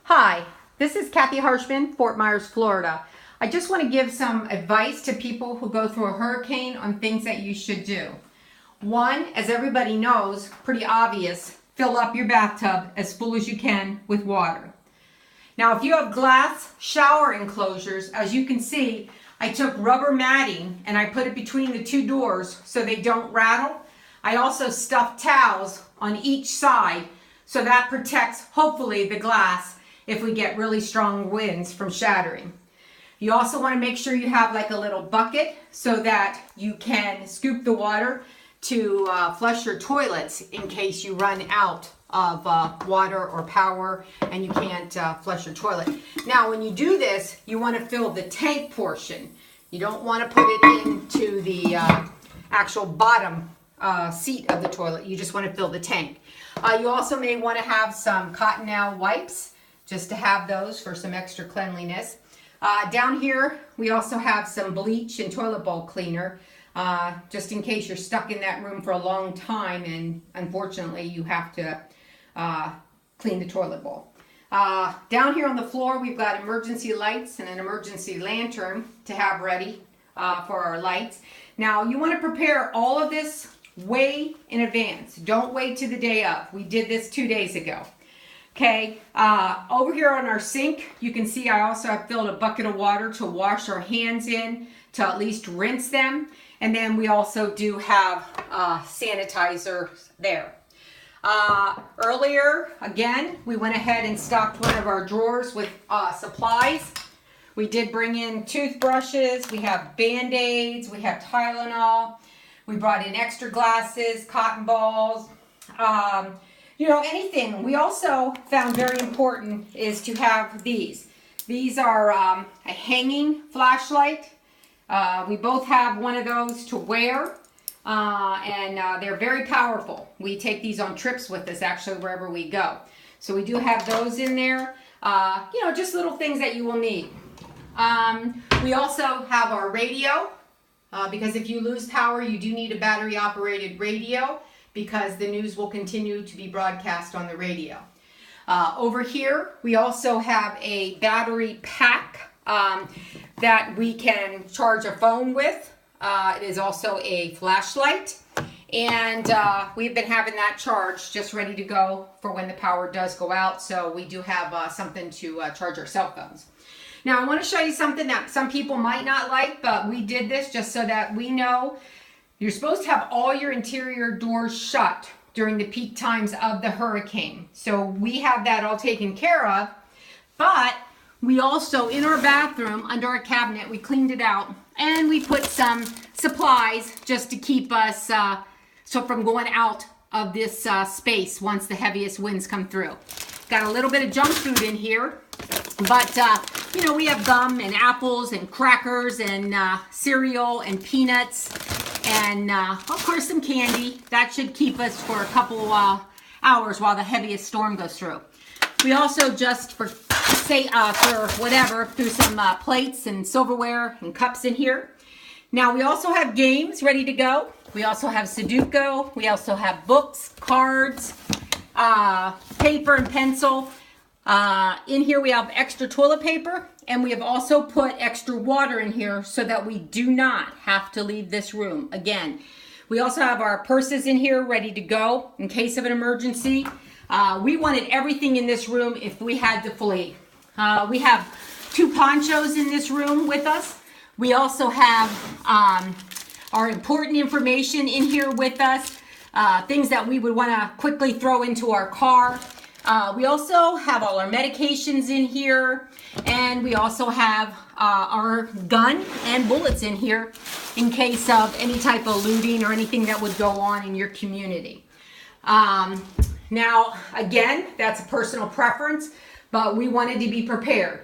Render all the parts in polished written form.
Hi, this is Kathy Harshman, Fort Myers, Florida. I just want to give some advice to people who go through a hurricane on things that you should do. One, as everybody knows, pretty obvious, fill up your bathtub as full as you can with water. Now, if you have glass shower enclosures, as you can see, I took rubber matting and I put it between the two doors so they don't rattle. I also stuffed towels on each side so that protects, hopefully, the glass if we get really strong winds from shattering. You also want to make sure you have like a little bucket so that you can scoop the water to flush your toilets in case you run out of water or power and you can't flush your toilet. Now, when you do this, you want to fill the tank portion. You don't want to put it into the actual bottom seat of the toilet. You just want to fill the tank. You also may want to have some Cottonelle wipes, just to have those for some extra cleanliness. Down here, we also have some bleach and toilet bowl cleaner, just in case you're stuck in that room for a long time and unfortunately you have to clean the toilet bowl. Down here on the floor, we've got emergency lights and an emergency lantern to have ready for our lights. Now, you want to prepare all of this way in advance. Don't wait to the day of. We did this 2 days ago. Okay, over here on our sink, you can see I also have filled a bucket of water to wash our hands in, to at least rinse them. And then we also do have sanitizer there. Earlier, again, we went ahead and stocked one of our drawers with supplies. We did bring in toothbrushes, we have Band-Aids, we have Tylenol. We brought in extra glasses, cotton balls, you know, anything. We also found very important is to have these. These are a hanging flashlight. We both have one of those to wear, and they're very powerful. We take these on trips with us, actually, wherever we go. So we do have those in there. You know, just little things that you will need. We also have our radio, because if you lose power, you do need a battery-operated radio, because the news will continue to be broadcast on the radio. Over here, we also have a battery pack that we can charge a phone with. It is also a flashlight, and we've been having that charged, just ready to go for when the power does go out, so we do have something to charge our cell phones. Now, I want to show you something that some people might not like, but we did this just so that we know you're supposed to have all your interior doors shut during the peak times of the hurricane. So we have that all taken care of, but we also, in our bathroom, under our cabinet, we cleaned it out and we put some supplies just to keep us from going out of this space once the heaviest winds come through. Got a little bit of junk food in here, but you know, we have gum and apples and crackers and cereal and peanuts. And of course some candy. That should keep us for a couple hours while the heaviest storm goes through. We also just for whatever threw some plates and silverware and cups in here. Now we also have games ready to go. We also have Sudoku. We also have books, cards, paper and pencil. In here we have extra toilet paper, and we have also put extra water in here so that we do not have to leave this room again. We also have our purses in here ready to go in case of an emergency. We wanted everything in this room if we had to flee. We have 2 ponchos in this room with us. We also have our important information in here with us, things that we would want to quickly throw into our car. We also have all our medications in here, and we also have our gun and bullets in here in case of any type of looting or anything that would go on in your community. Now, again, that's a personal preference, but we wanted to be prepared.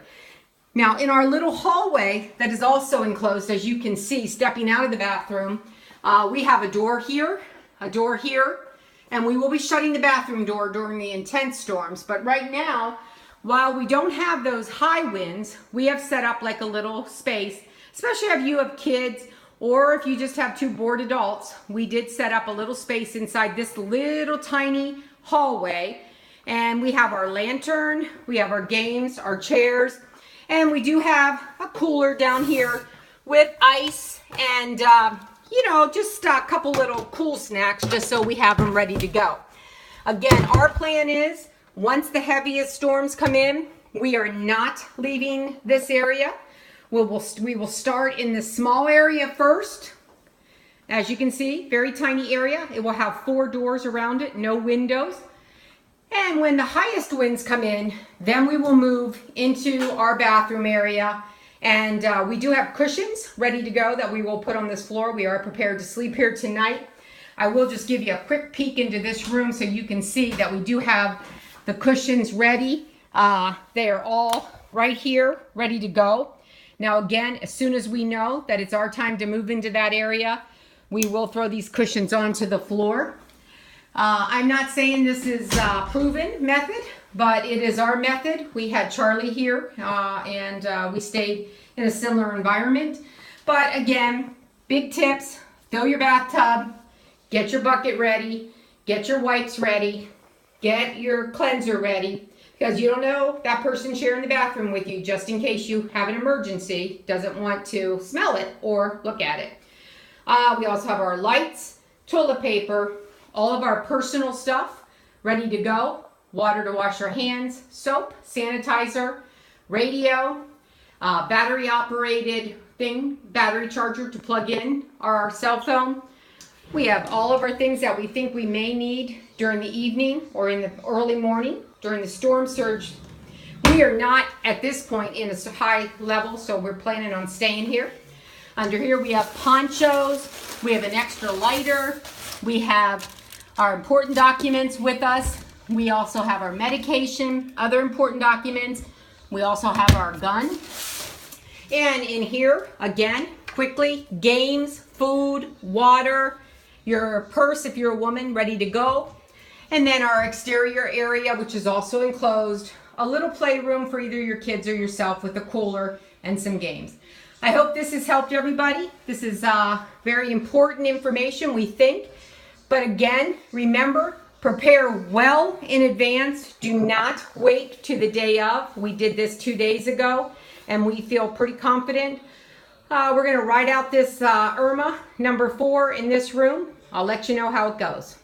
Now, in our little hallway that is also enclosed, as you can see, stepping out of the bathroom, we have a door here, and we will be shutting the bathroom door during the intense storms. But right now, while we don't have those high winds, we have set up like a little space, especially if you have kids or if you just have 2 bored adults. We did set up a little space inside this little tiny hallway, And we have our lantern, we have our games, our chairs, and we do have a cooler down here with ice and, you know, just a couple little cool snacks just so we have them ready to go. Again, our plan is once the heaviest storms come in, we are not leaving this area. We will start in the small area first. As you can see, very tiny area. It will have 4 doors around it, no windows. And when the highest winds come in, then we will move into our bathroom area. And we do have cushions ready to go that we will put on this floor. We are prepared to sleep here tonight. I will just give you a quick peek into this room so you can see that we do have the cushions ready. They are all right here, ready to go. Now again, as soon as we know that it's our time to move into that area, we will throw these cushions onto the floor. I'm not saying this is a proven method, but it is our method. We had Charlie here and we stayed in a similar environment. But again, big tips: fill your bathtub, get your bucket ready, get your wipes ready, get your cleanser ready, because you don't know that person sharing the bathroom with you, just in case you have an emergency, doesn't want to smell it or look at it. We also have our lights, toilet paper, all of our personal stuff ready to go. Water to wash our hands, soap, sanitizer, radio, battery operated thing, battery charger to plug in our cell phone. We have all of our things that we think we may need during the evening or in the early morning during the storm surge. We are not at this point in a high level, so we're planning on staying here. Under here we have ponchos, we have an extra lighter, we have our important documents with us. We also have our medication, other important documents. We also have our gun. And in here, again, quickly, games, food, water, your purse if you're a woman, ready to go. And then our exterior area, which is also enclosed, a little playroom for either your kids or yourself with a cooler and some games. I hope this has helped everybody. This is very important information, we think. But again, remember, prepare well in advance. Do not wait to the day of. We did this 2 days ago, and we feel pretty confident. We're going to write out this IRMA number 4 in this room. I'll let you know how it goes.